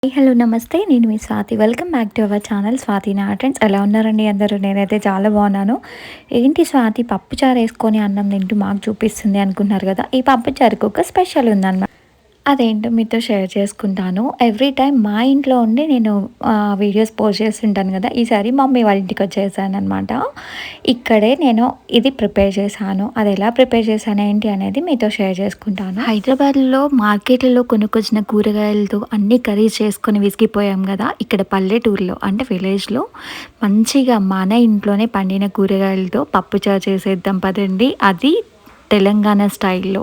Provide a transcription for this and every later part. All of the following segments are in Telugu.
హలో నమస్తే. నేను మీ Swathi. Welcome back to our channel Swathi నా ట్రెండ్స్. ఎలా ఉన్నారండి అందరూ? నేనైతే చాలా బాగున్నాను. ఏంటి స్వాతి పప్పుచారు వేసుకొని అన్నం తింటూ మాకు చూపిస్తుంది అనుకున్నారు కదా. ఈ పప్పుచారుకి ఒక స్పెషల్ ఉందన్నమాట. అదేంటో మీతో షేర్ చేసుకుంటాను. ఎవ్రీ టైమ్ మా ఇంట్లో ఉండి నేను వీడియోస్ పోస్ట్ చేస్తుంటాను కదా. ఈసారి మమ్మీ వాళ్ళ ఇంటికి వచ్చేసానమాట. ఇక్కడే నేను ఇది ప్రిపేర్ చేశాను. అది ఎలా ప్రిపేర్ చేశాను ఏంటి అనేది మీతో షేర్ చేసుకుంటాను. హైదరాబాద్లో మార్కెట్లలో కొనుక్కొచ్చిన కూరగాయలతో అన్ని కర్రీస్ చేసుకొని విసిగిపోయాం కదా. ఇక్కడ పల్లెటూరులో అంటే విలేజ్లో మంచిగా మన ఇంట్లోనే పండిన కూరగాయలతో పప్పుచారు చేసేద్దాం పదండి. అది తెలంగాణ స్టైల్లో.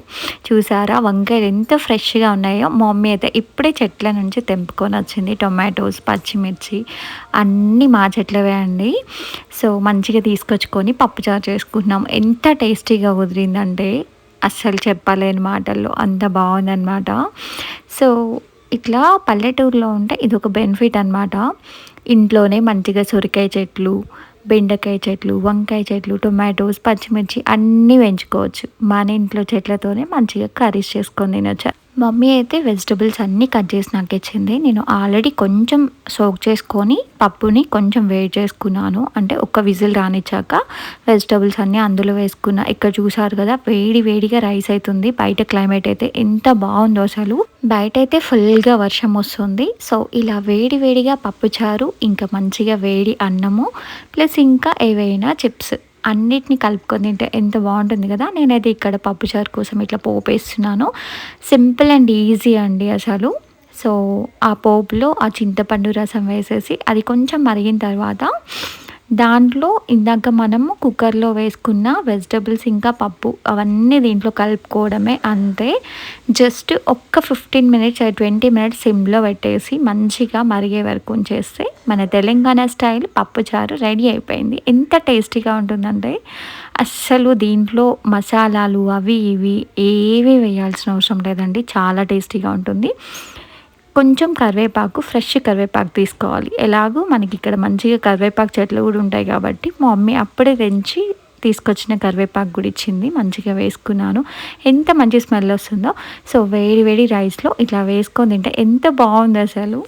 చూసారా వంకాయలు ఎంత ఫ్రెష్గా ఉన్నాయో. మా మమ్మీ అయితే ఇప్పుడే చెట్ల నుంచి తెంపుకొని వచ్చింది. టొమాటోస్, పచ్చిమిర్చి అన్నీ మా చెట్లవే అండి. సో మంచిగా తీసుకొచ్చుకొని పప్పుచారు చేసుకుంటున్నాం. ఎంత టేస్టీగా కుదిరిందంటే అస్సలు చెప్పలేని మాటల్లో అంత బాగుందన్నమాట. సో ఇట్లా పల్లెటూరులో ఉంటే ఇదొక బెనిఫిట్ అనమాట. ఇంట్లోనే మంచిగా సొరకాయ చెట్లు, బెండకాయ చెట్లు, వంకాయ చెట్లు, టొమాటోస్, పచ్చిమిర్చి అన్నీ పెంచుకోవచ్చు. మన ఇంట్లో చెట్లతోనే మంచిగా కర్రీస్ చేసుకొని తినొచ్చు. మమ్మీ అయితే వెజిటబుల్స్ అన్నీ కట్ చేసి నాకు ఇచ్చింది. నేను ఆల్రెడీ కొంచెం సోక్ చేసుకొని పప్పుని కొంచెం వేడి చేసుకున్నాను. అంటే ఒక్క విజిల్ రానిచ్చాక వెజిటబుల్స్ అన్నీ అందులో వేసుకున్నా. ఇక్కడ చూసారు కదా వేడి వేడిగా రైస్ అవుతుంది. బయట క్లైమేట్ అయితే ఎంత బాగుందో అసలు. బయట అయితే ఫుల్గా వర్షం వస్తుంది. సో ఇలా వేడి వేడిగా పప్పుచారు, ఇంకా మంచిగా వేడి అన్నము, ప్లస్ ఇంకా ఏవైనా చిప్స్ అన్నిటిని కలుపుకొని తింటే ఎంత బాగుంటుంది కదా. నేనైతే ఇక్కడ పప్పుచారు కోసం ఇట్లా పోపు వేస్తున్నాను. సింపుల్ అండ్ ఈజీ అండి అసలు. సో ఆ పోపులో ఆ చింతపండు రసం వేసేసి అది కొంచెం మరిగిన తర్వాత దాంట్లో ఇందాక మనము కుక్కర్లో వేసుకున్న వెజిటబుల్స్ ఇంకా పప్పు అవన్నీ దీంట్లో కలుపుకోవడమే అంతే. జస్ట్ ఒక్క 15 మినిట్స్ 20 మినిట్స్ సిమ్లో పెట్టేసి మంచిగా మరిగే వరకు ఉంచేస్తే మన తెలంగాణ స్టైల్ పప్పుచారు రెడీ అయిపోయింది. ఎంత టేస్టీగా ఉంటుందంటే అస్సలు దీంట్లో మసాలాలు అవి ఇవి ఏవి వేయాల్సిన అవసరం లేదండి. చాలా టేస్టీగా ఉంటుంది. కొంచెం కరివేపాకు, ఫ్రెష్ కరివేపాకు తీసుకోవాలి. ఎలాగో మనకి ఇక్కడ మంచిగా కరివేపాకు చెట్లు కూడా ఉంటాయి కాబట్టి మా మమ్మీ అప్పుడే తెంచి తీసుకొచ్చిన కరివేపాకు కూడా ఇచ్చింది. మంచిగా వేసుకున్నాను. ఎంత మంచి స్మెల్ వస్తుందో. సో వేడి వేడి రైస్లో ఇట్లా వేసుకొని తింటే ఎంత బాగుంది అసలు.